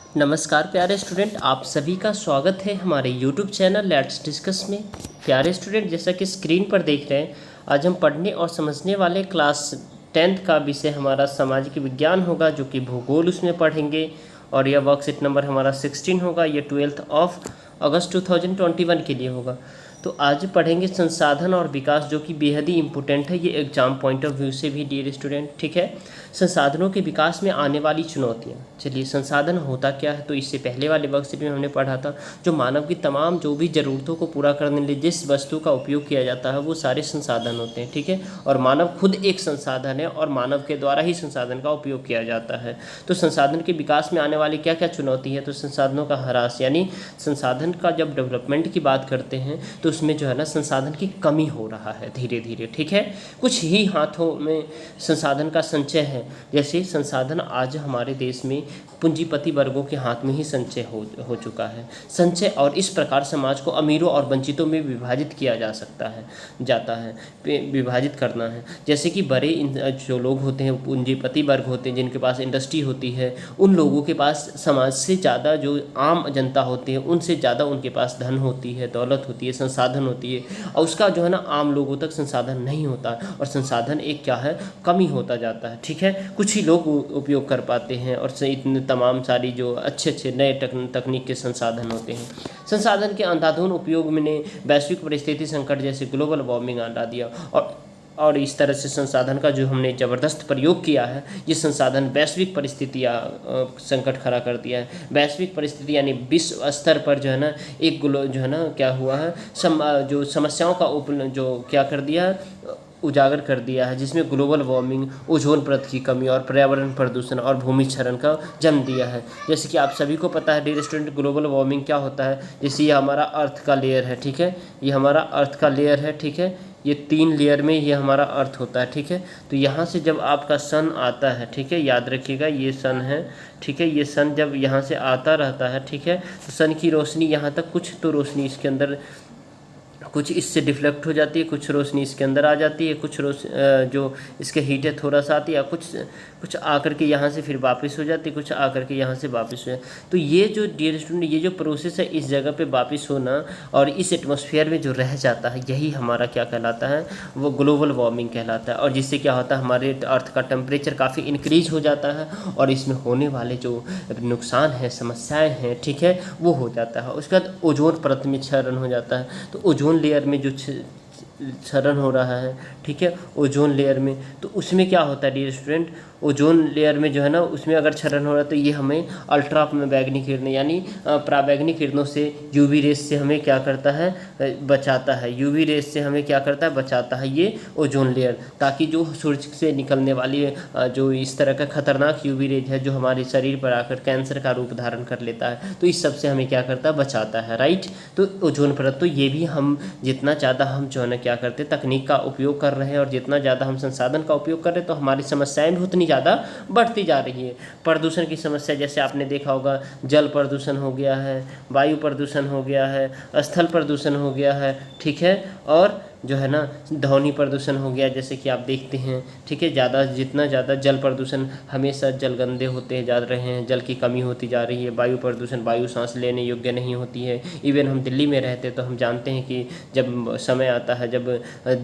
नमस्कार प्यारे स्टूडेंट, आप सभी का स्वागत है हमारे YouTube चैनल लेट्स डिस्कस में। प्यारे स्टूडेंट, जैसा कि स्क्रीन पर देख रहे हैं, आज हम पढ़ने और समझने वाले क्लास 10th का विषय हमारा सामाजिक विज्ञान होगा, जो कि भूगोल उसमें पढ़ेंगे। और यह वर्कशीट नंबर हमारा 16 होगा। ये 12 अगस्त 2021 के लिए होगा। तो आज पढ़ेंगे संसाधन और विकास, जो कि बेहद ही इम्पोर्टेंट है ये एग्जाम पॉइंट ऑफ व्यू से भी डियर स्टूडेंट। ठीक है, संसाधनों के विकास में आने वाली चुनौतियाँ। चलिए, संसाधन होता क्या है, तो इससे पहले वाले वर्कशीट में हमने पढ़ा था जो मानव की तमाम जो भी ज़रूरतों को पूरा करने के लिए जिस वस्तु का उपयोग किया जाता है वो सारे संसाधन होते हैं। ठीक है, और मानव खुद एक संसाधन है और मानव के द्वारा ही संसाधन का उपयोग किया जाता है। तो संसाधन के विकास में आने वाली क्या क्या चुनौती है, तो संसाधनों का ह्रास, यानी संसाधन का जब डेवलपमेंट की बात करते हैं तो उसमें जो है ना संसाधन की कमी हो रहा है धीरे धीरे। ठीक है, कुछ ही हाथों में संसाधन का संचय है। जैसे संसाधन आज हमारे देश में पूंजीपति वर्गों के हाथ में ही संचय हो चुका है। संचय और इस प्रकार समाज को अमीरों और वंचितों में विभाजित किया जाता है विभाजित करना है। जैसे कि बड़े जो लोग होते हैं, पूंजीपति वर्ग होते हैं, जिनके पास इंडस्ट्री होती है, उन लोगों के पास समाज से ज़्यादा जो आम जनता होती है उनसे ज़्यादा उनके पास धन होती है, दौलत होती है, संसाधन होती है, और उसका जो है ना आम लोगों तक संसाधन नहीं होता, और संसाधन एक क्या है, कमी होता जाता है। ठीक है, कुछ ही लोग उपयोग कर पाते हैं, और इतने तमाम सारी जो अच्छे अच्छे नए तकनीक के संसाधन होते हैं। संसाधन के अंधाधुंध उपयोग ने वैश्विक परिस्थिति संकट जैसे ग्लोबल वार्मिंग ला दिया, और इस तरह से संसाधन का जो हमने ज़बरदस्त प्रयोग किया है, ये संसाधन वैश्विक परिस्थितियाँ संकट खड़ा कर दिया है। वैश्विक परिस्थिति यानी विश्व स्तर पर जो है ना एक जो है ना क्या हुआ है, जो समस्याओं का जो क्या कर दिया है, उजागर कर दिया है, जिसमें ग्लोबल वार्मिंग, ओजोन परत की कमी और पर्यावरण प्रदूषण और भूमि क्षरण का जन्म दिया है। जैसे कि आप सभी को पता है डियर स्टूडेंट, ग्लोबल वार्मिंग क्या होता है। जैसे ये हमारा अर्थ का लेयर है, ठीक है, ये हमारा अर्थ का लेयर है, ठीक है, ये 3 लेयर में ये हमारा अर्थ होता है। ठीक है, तो यहाँ से जब आपका सन आता है, ठीक है, याद रखिएगा ये सन है, ठीक है, ये सन जब यहाँ से आता रहता है, ठीक है, तो सन की रोशनी यहाँ तक, कुछ तो रोशनी इसके अंदर, कुछ इससे डिफ्लेक्ट हो जाती है, कुछ रोशनी इसके अंदर आ जाती है, कुछ जो इसके हीट है थोड़ा सा आती है, कुछ आकर के यहाँ से फिर वापस हो जाती है, कुछ आकर के यहाँ से वापस हो जाती है। तो ये जो डियर स्टूडेंट, ये जो प्रोसेस है इस जगह पे वापस होना और इस एटमॉस्फेयर में जो रह जाता है, यही हमारा क्या कहलाता है, वो ग्लोबल वार्मिंग कहलाता है। और जिससे क्या होता है, हमारे अर्थ का टेम्परेचर काफ़ी इंक्रीज हो जाता है, और इसमें होने वाले जो नुकसान हैं, समस्याएँ हैं, ठीक है, वो हो जाता है। उसके बाद ओजोन परत में क्षरण हो जाता है। तो ओजोन लेयर में जो क्षरण हो रहा है, ठीक है, ओजोन लेयर में, तो उसमें क्या होता है डियर स्टूडेंट, ओजोन लेयर में जो है ना उसमें अगर क्षरण हो रहा है तो ये हमें अल्ट्रा बैगनी किरणें यानी पराबैंगनी किरणों से, यूवी रेस से हमें क्या करता है, बचाता है। यूवी रेस से हमें क्या करता है, बचाता है ये ओजोन लेयर, ताकि जो सूरज से निकलने वाली जो इस तरह का खतरनाक यूवी रेज है जो हमारे शरीर पर आकर कैंसर का रूप धारण कर लेता है, तो इस सब से हमें क्या करता है, बचाता है। राइट, तो ओजोन परत, तो ये भी हम जितना ज़्यादा हम जो है ना क्या करते हैं, तकनीक का उपयोग कर रहे हैं, और जितना ज़्यादा हम संसाधन का उपयोग कर रहे हैं, तो हमारी समस्याएं भी उतनी ज़्यादा बढ़ती जा रही है। प्रदूषण की समस्या, जैसे आपने देखा होगा, जल प्रदूषण हो गया है, वायु प्रदूषण हो गया है, स्थल प्रदूषण हो गया है, ठीक है, और जो है ना ध्वनि प्रदूषण हो गया, जैसे कि आप देखते हैं, ठीक है, जितना ज़्यादा जल प्रदूषण, हमेशा जल गंदे होते जा रहे हैं, जल की कमी होती जा रही है। वायु प्रदूषण, वायु सांस लेने योग्य नहीं होती है। इवन हम दिल्ली में रहते तो हम जानते हैं कि जब समय आता है, जब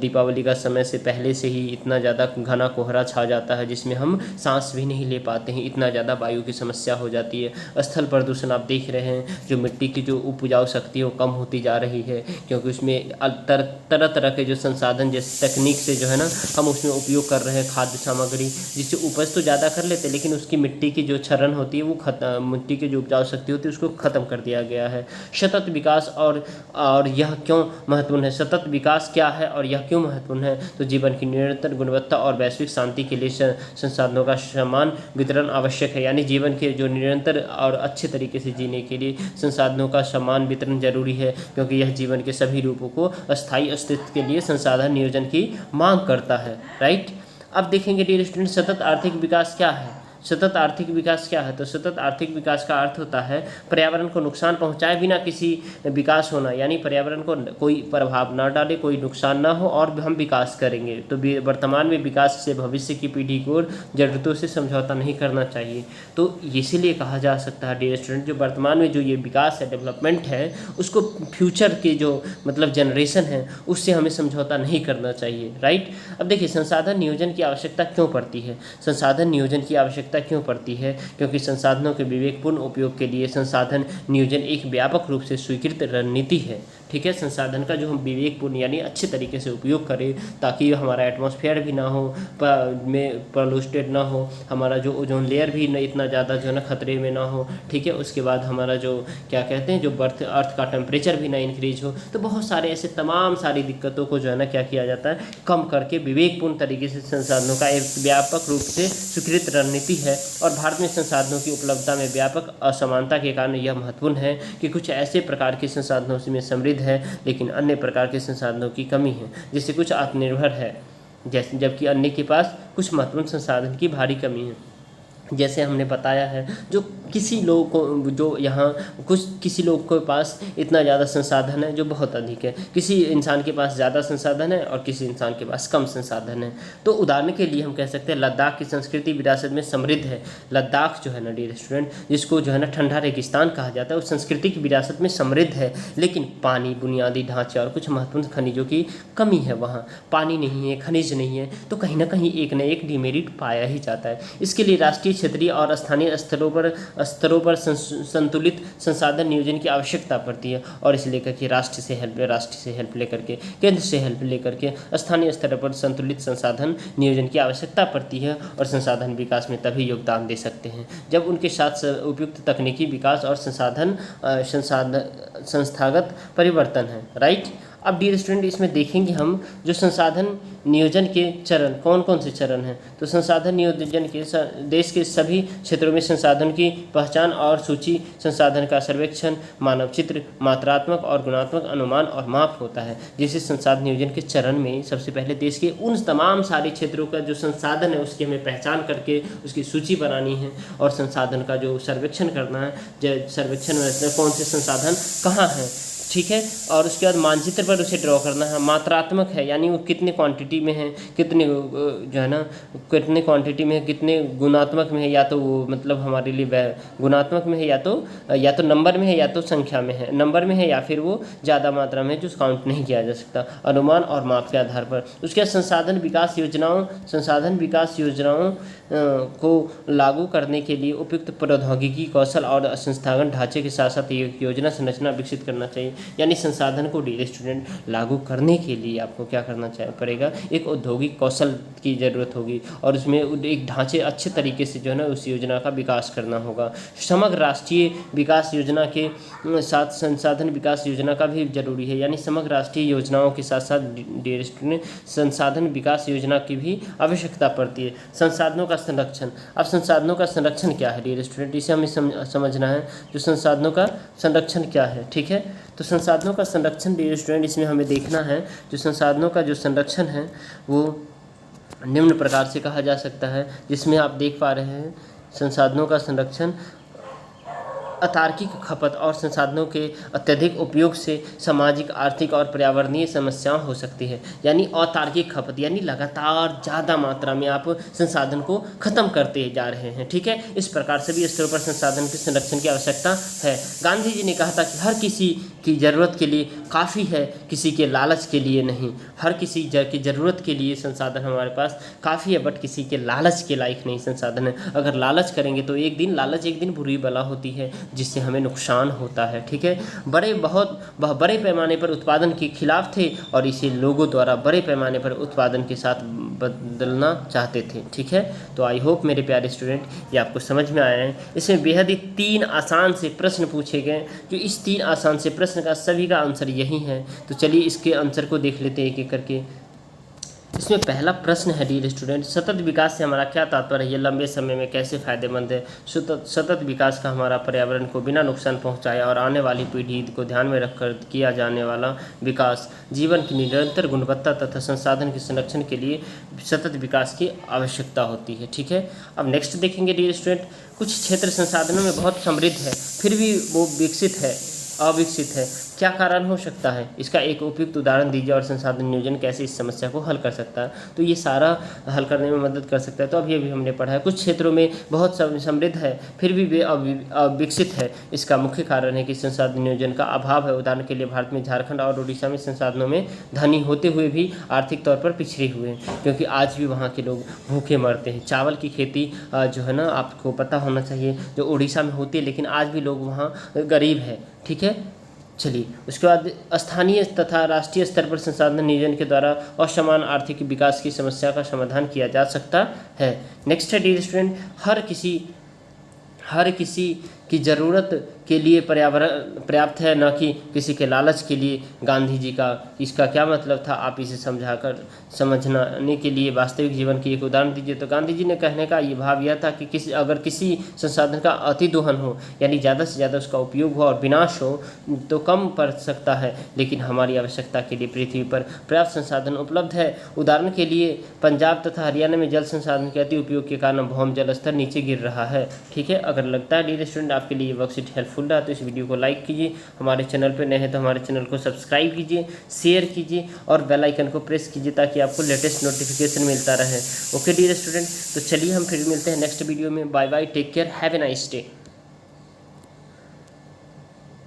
दीपावली का समय से पहले से ही इतना ज़्यादा घना कोहरा छा जाता है, जिसमें हम सांस भी नहीं ले पाते हैं, इतना ज़्यादा वायु की समस्या हो जाती है। स्थल प्रदूषण आप देख रहे हैं, जो मिट्टी की जो उपजाऊ शक्ति है वो कम होती जा रही है, क्योंकि उसमें तरह तरह के जो संसाधन, जैसे तकनीक से जो है ना हम उसमें उपयोग कर रहे हैं खाद्य सामग्री, जिससे उपज तो ज़्यादा कर लेते हैं, लेकिन उसकी मिट्टी की जो क्षरण होती है वो मिट्टी की जो उपजाऊ शक्ति होती है उसको ख़त्म कर दिया गया है। सतत विकास, और यह क्यों महत्वपूर्ण है, सतत विकास क्या है और यह क्यों महत्वपूर्ण है, तो जीवन की निरंतर गुणवत्ता और वैश्विक शांति के लिए संसाधनों का समान वितरण आवश्यक है। यानी जीवन के जो निरंतर और अच्छे तरीके से जीने के लिए संसाधनों का समान वितरण जरूरी है, क्योंकि यह जीवन के सभी रूपों को अस्थायी अस्तित्व के लिए संसाधन नियोजन की मांग करता है। राइट, अब देखेंगे डियर स्टूडेंट, सतत आर्थिक विकास क्या है। सतत आर्थिक विकास क्या है? तो सतत आर्थिक विकास का अर्थ होता है पर्यावरण को नुकसान पहुंचाए बिना किसी विकास होना, यानी पर्यावरण को कोई प्रभाव ना डाले, कोई नुकसान ना हो और हम विकास करेंगे। तो वर्तमान में विकास से भविष्य की पीढ़ी को ज़रूरतों से समझौता नहीं करना चाहिए। तो इसीलिए कहा जा सकता है डियर स्टूडेंट, जो वर्तमान में जो ये विकास है, डेवलपमेंट है, उसको फ्यूचर के जो मतलब जनरेशन है उससे हमें समझौता नहीं करना चाहिए, राइट। अब देखिए संसाधन नियोजन की आवश्यकता क्यों पड़ती है? संसाधन नियोजन की आवश्यकता क्यों पड़ती है? क्योंकि संसाधनों के विवेकपूर्ण उपयोग के लिए संसाधन नियोजन एक व्यापक रूप से स्वीकृत रणनीति है, ठीक है। संसाधन का जो हम विवेकपूर्ण यानी अच्छे तरीके से उपयोग करें ताकि हमारा एटमॉस्फेयर भी ना हो में पॉल्यूटेड ना हो, हमारा जो ओजोन लेयर भी न इतना ज़्यादा जो है ना खतरे में ना हो, ठीक है। उसके बाद हमारा जो क्या कहते हैं जो अर्थ का टेम्परेचर भी ना इंक्रीज हो। तो बहुत सारे ऐसे तमाम सारी दिक्कतों को जो है ना क्या किया जाता है, कम करके विवेकपूर्ण तरीके से संसाधनों का एक व्यापक रूप से स्वीकृत रणनीति है। और भारत में संसाधनों की उपलब्धता में व्यापक असमानता के कारण यह महत्वपूर्ण है कि कुछ ऐसे प्रकार के संसाधनों में समृद्ध है लेकिन अन्य प्रकार के संसाधनों की कमी है, जैसे कुछ आत्मनिर्भर है जैसे, जबकि अन्य के पास कुछ महत्वपूर्ण संसाधन की भारी कमी है। जैसे हमने बताया है जो किसी लोगों को जो यहाँ किसी लोग के पास इतना ज़्यादा संसाधन है जो बहुत अधिक है, किसी इंसान के पास ज़्यादा संसाधन है और किसी इंसान के पास कम संसाधन है। तो उदाहरण के लिए हम कह सकते हैं लद्दाख की संस्कृति विरासत में समृद्ध है। लद्दाख जो है ना डियर स्टूडेंट, जिसको जो है ना ठंडा रेगिस्तान कहा जाता है, उस संस्कृति की विरासत में समृद्ध है, लेकिन पानी, बुनियादी ढांचे और कुछ महत्वपूर्ण खनिजों की कमी है। वहाँ पानी नहीं है, खनिज नहीं है, तो कहीं ना कहीं एक न एक डिमेरिट पाया ही जाता है। इसके लिए राष्ट्रीय, क्षेत्रीय और स्थानीय स्तरों पर संतुलित संसाधन नियोजन की आवश्यकता पड़ती है। और इसलिए कि राष्ट्र से हेल्प लेकर के, केंद्र से हेल्प लेकर के स्थानीय स्तर पर संतुलित संसाधन नियोजन की आवश्यकता पड़ती है। और संसाधन विकास में तभी योगदान दे सकते हैं जब उनके साथ उपयुक्त तकनीकी विकास और संस्थागत परिवर्तन है, राइट। अब डियर स्टूडेंट इसमें देखेंगे हम जो संसाधन नियोजन के चरण कौन कौन से चरण हैं। तो संसाधन नियोजन के देश के सभी क्षेत्रों में संसाधन की पहचान और सूची, संसाधन का सर्वेक्षण, मानव चित्र, मात्रात्मक और गुणात्मक अनुमान और माप होता है। जैसे संसाधन नियोजन के चरण में सबसे पहले देश के उन तमाम सारे क्षेत्रों का जो संसाधन है उसकी हमें पहचान करके उसकी सूची बनानी है और संसाधन का जो सर्वेक्षण करना है, सर्वेक्षण में कौन से संसाधन कहाँ हैं, ठीक है। और उसके बाद मानचित्र पर उसे ड्रॉ करना है। मात्रात्मक है यानी वो कितने क्वांटिटी में है, कितने जो है ना कितने क्वांटिटी में है, कितने गुणात्मक में है, या तो वो मतलब हमारे लिए गुणात्मक में है, या तो नंबर में है, या तो संख्या में है, नंबर में है, या फिर वो ज़्यादा मात्रा में जो काउंट नहीं किया जा सकता, अनुमान और माप के आधार पर। उसके बाद संसाधन विकास योजनाओं को लागू करने के लिए उपयुक्त प्रौद्योगिकी, कौशल और संस्थागत ढांचे के साथ साथ योजना संरचना विकसित करना चाहिए। यानी संसाधन को डियर स्टूडेंट लागू करने के लिए आपको क्या करना पड़ेगा, एक औद्योगिक कौशल की ज़रूरत होगी और उसमें एक ढांचे अच्छे तरीके से जो है ना उस योजना का विकास करना होगा। समग्र राष्ट्रीय विकास योजना के साथ संसाधन विकास योजना का भी जरूरी है। यानी समग्र राष्ट्रीय योजनाओं के साथ साथ डियर स्टूडेंट संसाधन विकास योजना की भी आवश्यकता पड़ती है। संसाधनों का संरक्षण। अब संसाधनों का संरक्षण क्या है डियर स्टूडेंट, इसे हमें समझना है। जो संसाधनों का संरक्षण क्या है, ठीक है। तो संसाधनों का संरक्षण डियर स्टूडेंट इसमें हमें देखना है। जो संसाधनों का जो संरक्षण है वो निम्न प्रकार से कहा जा सकता है, जिसमें आप देख पा रहे हैं संसाधनों का संरक्षण अतार्किक खपत और संसाधनों के अत्यधिक उपयोग से सामाजिक, आर्थिक और पर्यावरणीय समस्याएं हो सकती है। यानी अतार्किक खपत यानी लगातार ज़्यादा मात्रा में आप संसाधन को ख़त्म करते जा रहे हैं, ठीक है। इस प्रकार सभी स्तरों पर संसाधन के संरक्षण की आवश्यकता है। गांधी जी ने कहा था कि हर किसी की ज़रूरत के लिए काफ़ी है, किसी के लालच के लिए नहीं। हर किसी की ज़रूरत के लिए संसाधन हमारे पास काफ़ी है, बट किसी के लालच के लायक नहीं संसाधन है। अगर लालच करेंगे तो लालच एक दिन बुरी बला होती है जिससे हमें नुकसान होता है, ठीक है। बड़े पैमाने पर उत्पादन के खिलाफ थे और इसे लोगों द्वारा बड़े पैमाने पर उत्पादन के साथ बदलना चाहते थे, ठीक है। तो आई होप मेरे प्यारे स्टूडेंट ये आपको समझ में आया है। इसमें बेहद ही 3 आसान से प्रश्न पूछे गए, जो इस 3 आसान से प्रश्न का सभी का आंसर यही है। तो चलिए इसके आंसर को देख लेते हैं एक एक करके। इसमें पहला प्रश्न है डियर स्टूडेंट, सतत विकास से हमारा क्या तात्पर्य है, ये लंबे समय में कैसे फ़ायदेमंद है। सतत विकास का हमारा पर्यावरण को बिना नुकसान पहुंचाए और आने वाली पीढ़ी को ध्यान में रखकर किया जाने वाला विकास जीवन की निरंतर गुणवत्ता तथा संसाधन के संरक्षण के लिए सतत विकास की आवश्यकता होती है। ठीक है, अब नेक्स्ट देखेंगे डियर स्टूडेंट, कुछ क्षेत्र संसाधनों में बहुत समृद्ध है फिर भी वो अविकसित है, क्या कारण हो सकता है, इसका एक उपयुक्त उदाहरण दीजिए और संसाधन नियोजन कैसे इस समस्या को हल कर सकता है। तो ये सारा हल करने में मदद कर सकता है। तो अभी हमने पढ़ा है कुछ क्षेत्रों में बहुत समृद्ध है फिर भी वे अविकसित है, इसका मुख्य कारण है कि संसाधन नियोजन का अभाव है। उदाहरण के लिए भारत में झारखंड और उड़ीसा में संसाधनों में धनी होते हुए भी आर्थिक तौर पर पिछड़े हुए हैं, क्योंकि आज भी वहाँ के लोग भूखे मरते हैं। चावल की खेती जो है ना, आपको पता होना चाहिए, जो उड़ीसा में होती है, लेकिन आज भी लोग वहाँ गरीब है। ठीक है, चलिए उसके बाद स्थानीय तथा राष्ट्रीय स्तर पर संसाधन नियोजन के द्वारा असमान आर्थिक विकास की समस्या का समाधान किया जा सकता है। नेक्स्ट है डियर स्टूडेंट, हर किसी की ज़रूरत के लिए पर्यावरण पर्याप्त है, न कि किसी के लालच के लिए। गांधी जी का इसका क्या मतलब था, आप इसे समझने के लिए वास्तविक जीवन की एक उदाहरण दीजिए। तो गांधी जी ने कहने का ये भाव यह था कि अगर किसी संसाधन का अति दोहन हो, यानी ज़्यादा से ज़्यादा उसका उपयोग हो और विनाश हो, तो कम पड़ सकता है, लेकिन हमारी आवश्यकता के लिए पृथ्वी पर पर्याप्त संसाधन उपलब्ध है। उदाहरण के लिए पंजाब तथा हरियाणा में जल संसाधन के अति उपयोग के कारण भौम जल स्तर नीचे गिर रहा है। ठीक है, अगर लगता है डियर स्टूडेंट आपके लिए वर्कशीट हेल्पफुल रहा तो इस वीडियो को लाइक कीजिए, हमारे चैनल पर नए हैं तो हमारे चैनल को सब्सक्राइब कीजिए, शेयर कीजिए और बेल आइकन को प्रेस कीजिए ताकि आपको लेटेस्ट नोटिफिकेशन मिलता रहे। ओके डियर स्टूडेंट, तो चलिए हम फिर मिलते हैं नेक्स्ट वीडियो में। Bye bye, take care, have a nice day.